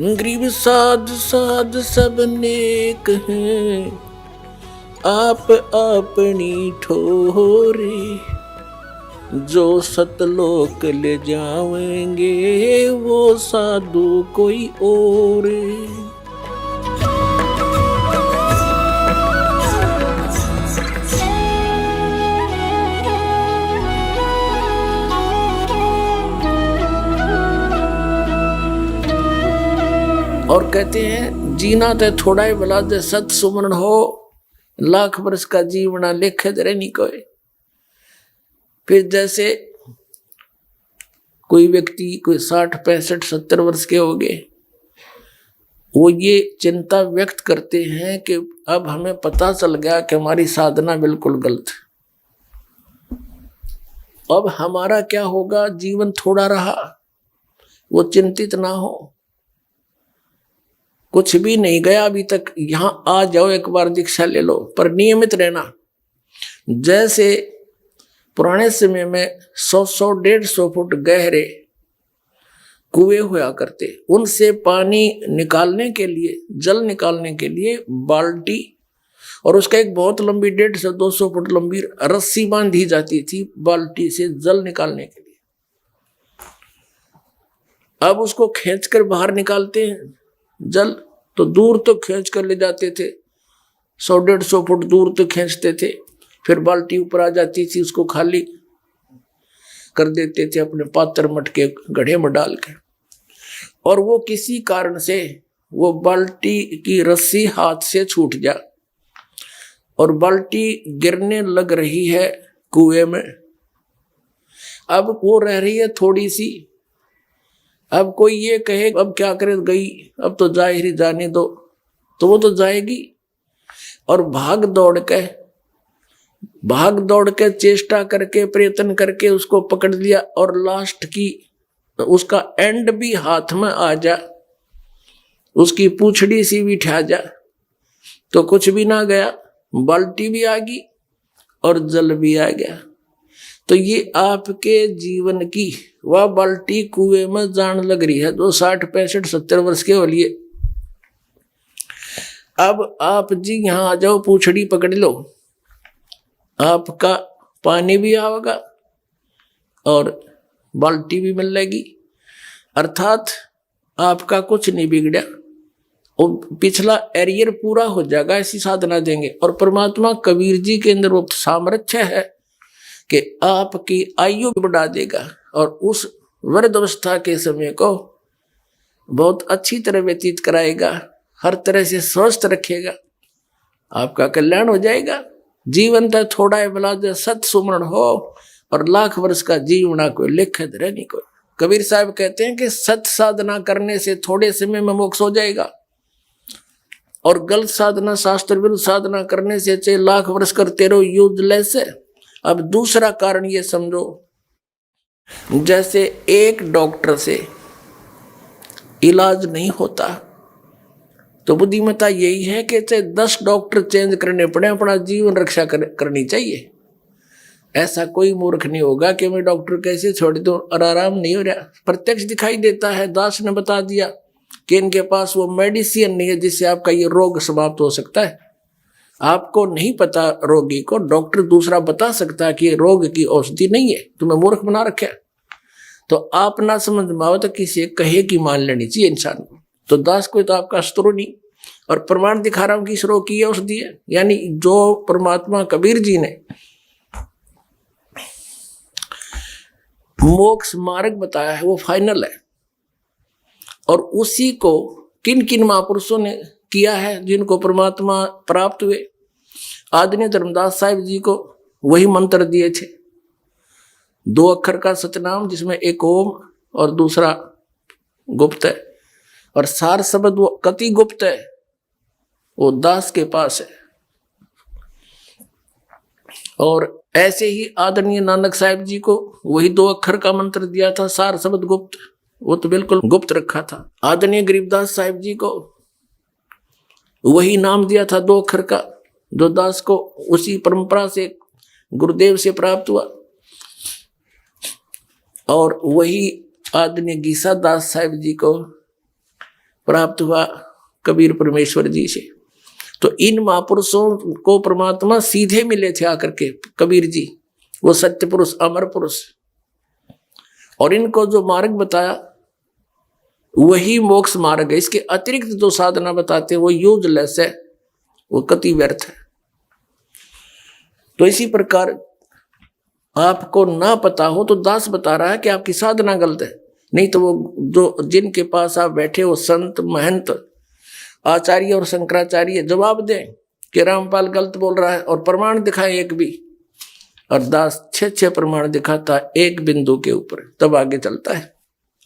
गरीब साध साध सब नेक हैं, आप अपनी ठोरे। जो सतलोक ले जाएंगे वो साधु कोई और। और कहते हैं जीना ते थोड़ा ही भला दे सत सुमरण हो, लाख वर्ष का जीवना लेखे दे नहीं कोई। फिर जैसे कोई व्यक्ति कोई 60 65 70 वर्ष के हो गए, वो ये चिंता व्यक्त करते हैं कि अब हमें पता चल गया कि हमारी साधना बिल्कुल गलत है, अब हमारा क्या होगा, जीवन थोड़ा रहा। वो चिंतित ना हो, कुछ भी नहीं गया अभी तक, यहां आ जाओ, एक बार दीक्षा ले लो, पर नियमित रहना। जैसे पुराने समय में 100 150 फुट गहरे कुएं हुआ करते, उनसे पानी निकालने के लिए, जल निकालने के लिए बाल्टी और उसका एक बहुत लंबी 150 200 फुट लंबी रस्सी बांधी जाती थी बाल्टी से जल निकालने के लिए। अब उसको खींचकर बाहर निकालते हैं जल, तो दूर तो खींच कर ले जाते थे, 100 150 फुट दूर तो खींचते थे, फिर बाल्टी ऊपर आ जाती थी, उसको खाली कर देते थे अपने पात्र मटके गड्ढे में डाल के। और वो किसी कारण से वो बाल्टी की रस्सी हाथ से छूट जा और बाल्टी गिरने लग रही है कुएं में। अब वो रह रही है थोड़ी सी, अब कोई ये कहे अब क्या करे, गई अब तो जाहिर जाने दो, तो वो तो जाएगी। और भाग दौड़ के चेष्टा करके प्रयत्न करके उसको पकड़ लिया, और लास्ट की उसका एंड भी हाथ में आ जा, उसकी पूंछड़ी सी भी ठा जा, तो कुछ भी ना गया, बाल्टी भी आ गई और जल भी आ गया। तो ये आपके जीवन की वह बाल्टी कुएं में जान लग रही है, जो 60 65 70 वर्ष के हो लिए। अब आप जी यहां आ जाओ, पूंछड़ी पकड़ लो, आपका पानी भी आएगा और बाल्टी भी मिल लेगी, अर्थात आपका कुछ नहीं बिगड़ा और पिछला एरियर पूरा हो जाएगा। ऐसी साधना देंगे। और परमात्मा कबीर जी के अंदर वो सामर्थ्य है कि आपकी आयु बढ़ा देगा और उस वृद्धावस्था के समय को बहुत अच्छी तरह व्यतीत कराएगा, हर तरह से स्वस्थ रखेगा, आपका कल्याण हो जाएगा। जीवन तो थोड़ा है भला दे सत सुमरण हो, और लाख वर्ष का जीवना कोई लिखे धरे नहीं कोई। कबीर साहब कहते हैं कि सत साधना करने से थोड़े समय में मोक्ष हो जाएगा, और गलत साधना शास्त्र विरुद्ध साधना करने से चाहे लाख वर्ष करते रहो, यूजलेस है। अब दूसरा कारण ये समझो, जैसे एक डॉक्टर से इलाज नहीं होता, तो बुद्धिमत्ता यही है कि चाहे 10 डॉक्टर चेंज करने पड़े, अपना जीवन रक्षा करनी चाहिए। ऐसा कोई मूर्ख नहीं होगा कि मैं डॉक्टर कैसे छोड़ दूं और आराम नहीं हो रहा। प्रत्यक्ष दिखाई देता है, दास ने बता दिया कि इनके पास वो मेडिसिन नहीं है जिससे आपका ये रोग समाप्त हो सकता है। आपको नहीं पता रोगी को, डॉक्टर दूसरा बता सकता है कि ये रोग की औषधि नहीं है, तुम्हें मूर्ख बना रखा है। तो आप ना समझ में आओ तो किसी कहे की मान लेनी चाहिए इंसान को। तो दास कोई तो आपका शत्रु नहीं, और प्रमाण दिखा रहा हूं कि इस रोग की औषधि है। यानी जो परमात्मा कबीर जी ने मोक्ष मार्ग बताया है वो फाइनल है, और उसी को किन किन महापुरुषों ने किया है जिनको परमात्मा प्राप्त हुए। आदरणीय धर्मदास साहिब जी को वही मंत्र दिए थे, 2 अक्षर का सतनाम, जिसमें एक ओम और दूसरा गुप्त है, और सार शब्द वो कति गुप्त है, वो दास के पास है। और ऐसे ही आदरणीय नानक साहिब जी को वही 2 अक्षर का मंत्र दिया था, सार शब्द गुप्त, वो तो बिल्कुल गुप्त रखा था। आदरणीय गरीबदास साहिब जी को वही नाम दिया था 2 अक्षर का, जो दास को उसी परंपरा से गुरुदेव से प्राप्त हुआ। और वही आदरणीय गीसा दास साहिब जी को प्राप्त हुआ कबीर परमेश्वर जी से। तो इन महापुरुषों को परमात्मा सीधे मिले थे आकर के, कबीर जी वो सत्य पुरुष, अमर पुरुष, और इनको जो मार्ग बताया वही मोक्ष मार्ग है। इसके अतिरिक्त जो साधना बताते वो यूजलेस है, वो कति व्यर्थ है। तो इसी प्रकार आपको ना पता हो तो दास बता रहा है कि आपकी साधना गलत है, नहीं तो वो जो जिनके पास आप बैठे हो संत महंत आचार्य और शंकराचार्य जवाब दें कि रामपाल गलत बोल रहा है और प्रमाण दिखाए एक भी, और दास 6 प्रमाण दिखाता एक बिंदु के ऊपर, तब आगे चलता है।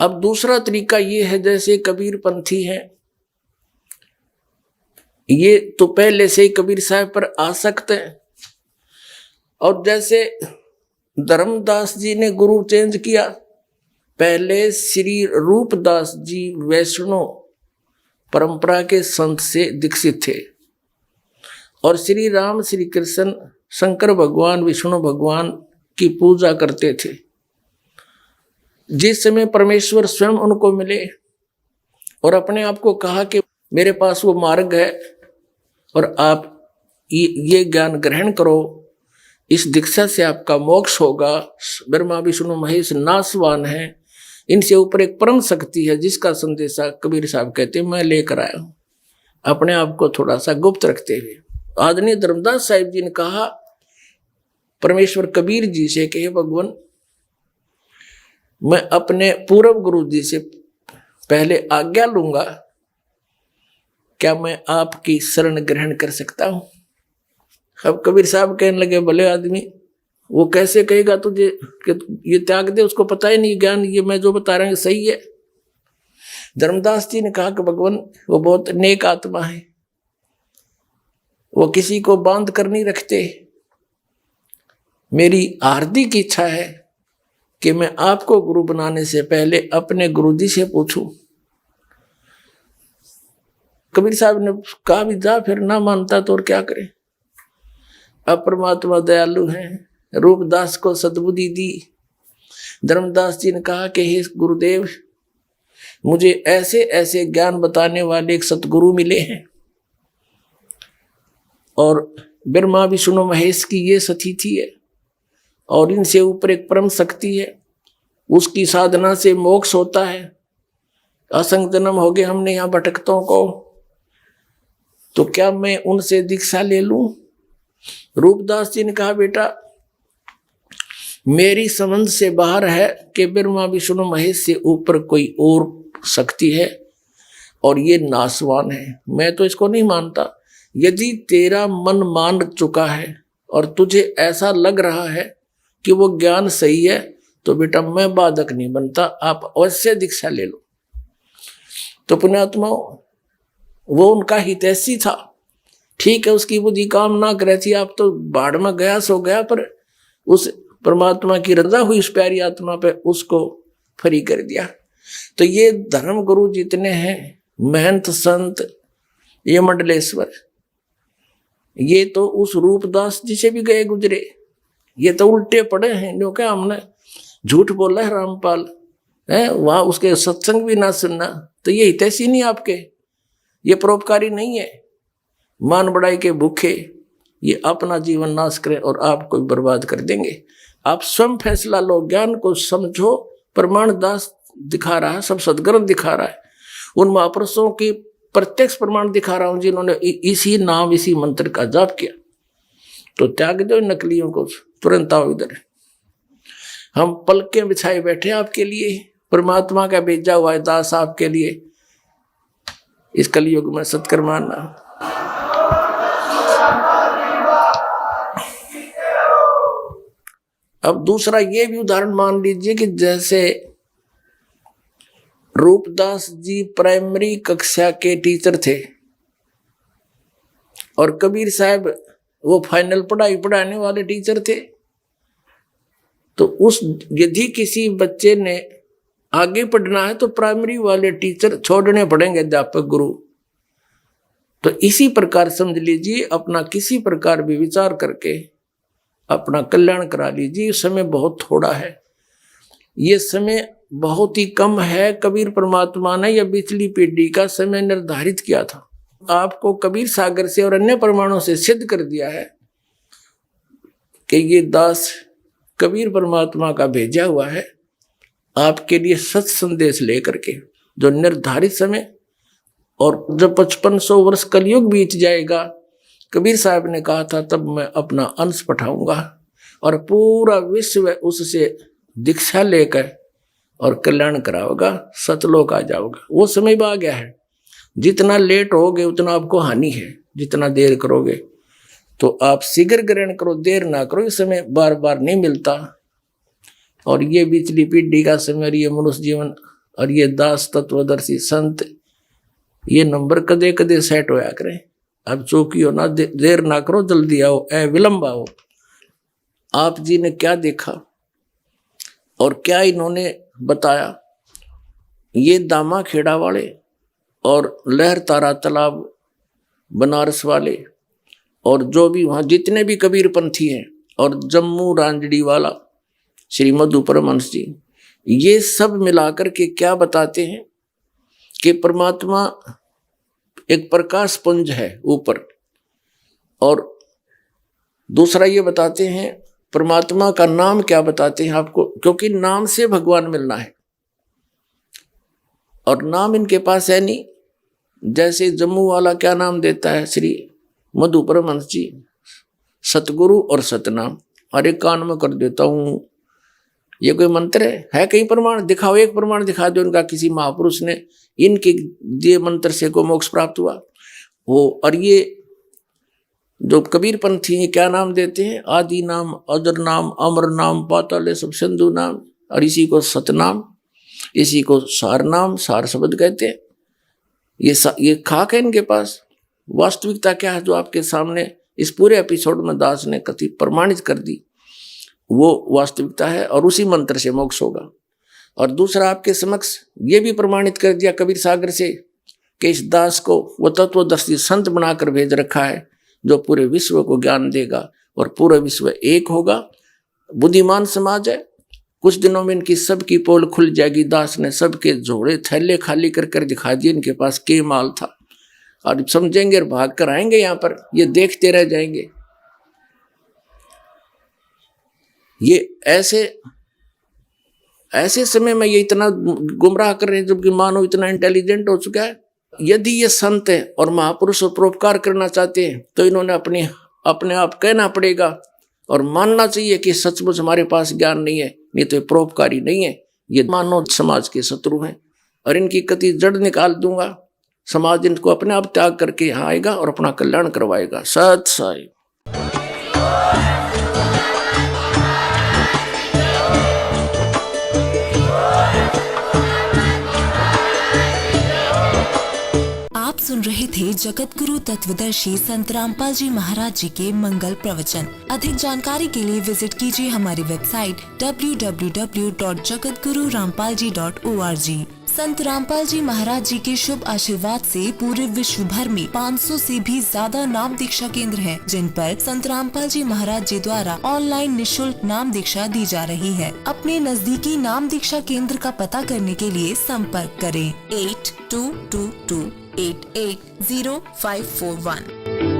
अब दूसरा तरीका ये है, जैसे कबीर पंथी है, ये तो पहले से ही कबीर साहब पर आसक्त है, और जैसे धर्मदास जी ने गुरु चेंज किया, पहले श्री रूपदास जी वैष्णव परंपरा के संत से दीक्षित थे, और श्री राम श्री कृष्ण शंकर भगवान विष्णु भगवान की पूजा करते थे। जिस समय परमेश्वर स्वयं उनको मिले और अपने आप को कहा कि मेरे पास वो मार्ग है और आप ये ज्ञान ग्रहण करो, इस दीक्षा से आपका मोक्ष होगा, ब्रह्मा विष्णु महेश नासवान है, इनसे ऊपर एक परम शक्ति है जिसका संदेशा कबीर साहब कहते हैं मैं लेकर आया हूं, अपने आप को थोड़ा सा गुप्त रखते हुए। आदरणीय धर्मदास साहिब जी ने कहा परमेश्वर कबीर जी से कि हे भगवान, मैं अपने पूर्व गुरु जी से पहले आज्ञा लूंगा, क्या मैं आपकी शरण ग्रहण कर सकता हूं? अब कबीर साहब कहने लगे भले आदमी, वो कैसे कहेगा तुझे कि ये त्याग दे, उसको पता ही नहीं ज्ञान ये मैं जो बता रहा हूं सही है। धर्मदास जी ने कहा कि भगवान वो बहुत नेक आत्मा है, वो किसी को बांध कर नहीं रखते, मेरी हार्दिक इच्छा है कि मैं आपको गुरु बनाने से पहले अपने गुरु जी से पूछूं। कबीर साहब ने कहा भी जा, फिर ना मानता तो और क्या करे, अब परमात्मा दयालु हैं, रूपदास को सद्बुद्धि दी। धर्मदास जी ने कहा कि हे गुरुदेव, मुझे ऐसे ऐसे ज्ञान बताने वाले एक सतगुरु मिले हैं, और ब्रह्मा विष्णु महेश की ये सतिथि है, और इनसे ऊपर एक परम शक्ति है, उसकी साधना से मोक्ष होता है। असंख्य जन्म हो गए हमने यहाँ भटकतों को, तो क्या मैं उनसे दीक्षा ले लूं? रूपदास जी ने कहा बेटा, मेरी समझ से बाहर है कि ब्रह्मा विष्णु महेश से ऊपर कोई और शक्ति है और ये नासवान है, मैं तो इसको नहीं मानता। यदि तेरा मन मान चुका है और तुझे ऐसा लग रहा है कि वो ज्ञान सही है, तो बेटा मैं बाधक नहीं बनता, आप अवश्य दीक्षा ले लो। तो पुण्यात्मा, वो उनका हितैषी था, ठीक है, उसकी बुद्धि काम ना करे थी, आप तो बाढ़ में गया सो गया, पर उस परमात्मा की रजा हुई उस प्यारी आत्मा पे उसको फ्री कर दिया। तो ये धर्म गुरु जितने हैं, महंत संत, ये मंडलेश्वर, ये तो उस रूपदास जी से भी गए गुजरे, ये तो उल्टे पड़े हैं, जो क्या हमने झूठ बोला है रामपाल है, वहां उसके सत्संग भी ना सुनना, तो ये हितैषी नहीं आपके, ये परोपकारी नहीं है, मान बढ़ाई के भूखे ये अपना जीवन नाश करें और आपको बर्बाद कर देंगे। आप स्वयं फैसला लो, ज्ञान को समझो, प्रमाण दास दिखा रहा है, सब सदग्रंथ दिखा रहा है, उन महापुरुषों की प्रत्यक्ष प्रमाण दिखा रहा हूं जिन्होंने इसी नाम इसी मंत्र का जाप किया। तो त्याग दो नकलियों को, तुरंत आओ इधर, हम पलकें बिछाए बैठे आपके लिए, परमात्मा का भेजा हुआ है दास आपके लिए, इस कलयुग में सत्कर्माना। अब दूसरा ये भी उदाहरण मान लीजिए कि जैसे रूपदास जी प्राइमरी कक्षा के टीचर थे और कबीर साहब वो फाइनल पढ़ाई पढ़ाने वाले टीचर थे, तो उस यदि किसी बच्चे ने आगे पढ़ना है तो प्राइमरी वाले टीचर छोड़ने पड़ेंगे, अध्यापक गुरु। तो इसी प्रकार समझ लीजिए, अपना किसी प्रकार भी विचार करके अपना कल्याण करा लीजिए। समय बहुत थोड़ा है, ये समय बहुत ही कम है। कबीर परमात्मा ने यह पिछली पीढ़ी का समय निर्धारित किया था। आपको कबीर सागर से और अन्य प्रमाणों से सिद्ध कर दिया है कि ये दास कबीर परमात्मा का भेजा हुआ है आपके लिए सत संदेश लेकर के, जो निर्धारित समय और जब 5500 वर्ष कलयुग बीत जाएगा, कबीर साहब ने कहा था तब मैं अपना अंश पठाऊंगा और पूरा विश्व उससे दीक्षा लेकर और कल्याण कराओगा, सतलोक आ जाओगा। वो समय भी आ गया है। जितना लेट होगे उतना आपको हानि है, जितना देर करोगे तो आप शीघ्र ग्रहण करो, देर ना करो। इस समय बार बार नहीं मिलता और ये पिछली पीढ़ी का समय और ये मनुष्य जीवन और ये दास तत्वदर्शी संत, ये नंबर कदे कदे सेट होया करें। अब चौकी हो ना, देर ना करो, जल्दी आओ, विलंब आओ। आप जी ने क्या देखा और क्या इन्होंने बताया, ये दामा खेड़ा वाले और लहर तारा तालाब बनारस वाले और जो भी वहाँ जितने भी कबीर पंथी हैं और जम्मू रांजड़ी वाला श्री मधु परमहंस जी, ये सब मिलाकर के क्या बताते हैं कि परमात्मा एक प्रकाश पुंज है ऊपर, और दूसरा ये बताते हैं परमात्मा का नाम क्या बताते हैं आपको, क्योंकि नाम से भगवान मिलना है और नाम इनके पास है नहीं। जैसे जम्मू वाला क्या नाम देता है श्री मधु परमहंस जी, सतगुरु और सतनाम। अरे कान में कर देता हूं, ये कोई मंत्र है कहीं प्रमाण दिखाओ, एक प्रमाण दिखा दो इनका किसी महापुरुष ने इनके दिए मंत्र से को मोक्ष प्राप्त हुआ वो। और ये जो कबीर पंथी हैं क्या नाम देते हैं, आदि नाम, अजर नाम, अमर नाम, पाताल सब सिंधु नाम, और इसी को सतनाम, इसी को सार नाम, सार शब्द कहते हैं। ये खाक है इनके पास। वास्तविकता क्या है जो आपके सामने इस पूरे एपिसोड में दास ने कथी प्रमाणित कर दी, वो वास्तविकता है और उसी मंत्र से मोक्ष होगा। और दूसरा आपके समक्ष ये भी प्रमाणित कर दिया कबीर सागर से कि इस दास को वो तत्वदर्शी संत बनाकर भेज रखा है जो पूरे विश्व को ज्ञान देगा और पूरा विश्व एक होगा। बुद्धिमान समाज है, कुछ दिनों में इनकी सबकी पोल खुल जाएगी। दास ने सबके झोड़े थैले खाली कर कर दिखा दिए इनके पास के माल था, और समझेंगे और भाग कर आएंगे यहाँ पर, ये देखते रह जाएंगे। ये ऐसे समय में ये इतना गुमराह कर रहे हैं जबकि मानव इतना इंटेलिजेंट हो चुका है। यदि ये संत है और महापुरुष परोपकार करना चाहते हैं तो इन्होंने अपने आप कहना पड़ेगा और मानना चाहिए कि सचमुच हमारे पास ज्ञान नहीं है, नहीं तो ये परोपकारी नहीं है, ये मानव समाज के शत्रु हैं और इनकी कति जड़ निकाल दूंगा। समाज इनको अपने आप त्याग करके यहाँ आएगा और अपना कल्याण करवाएगा। सत साई। आप सुन रहे थे जगत गुरु तत्वदर्शी संत रामपाल जी महाराज जी के मंगल प्रवचन। अधिक जानकारी के लिए विजिट कीजिए हमारी वेबसाइट www.jagatgururampalji.org। संत रामपाल जी महाराज जी के शुभ आशीर्वाद से पूरे विश्व भर में 500 से भी ज्यादा नाम दीक्षा केंद्र हैं, जिन पर संत रामपाल जी महाराज जी द्वारा ऑनलाइन निशुल्क नाम दीक्षा दी जा रही है। अपने नजदीकी नाम दीक्षा केंद्र का पता करने के लिए संपर्क करें 8222880541।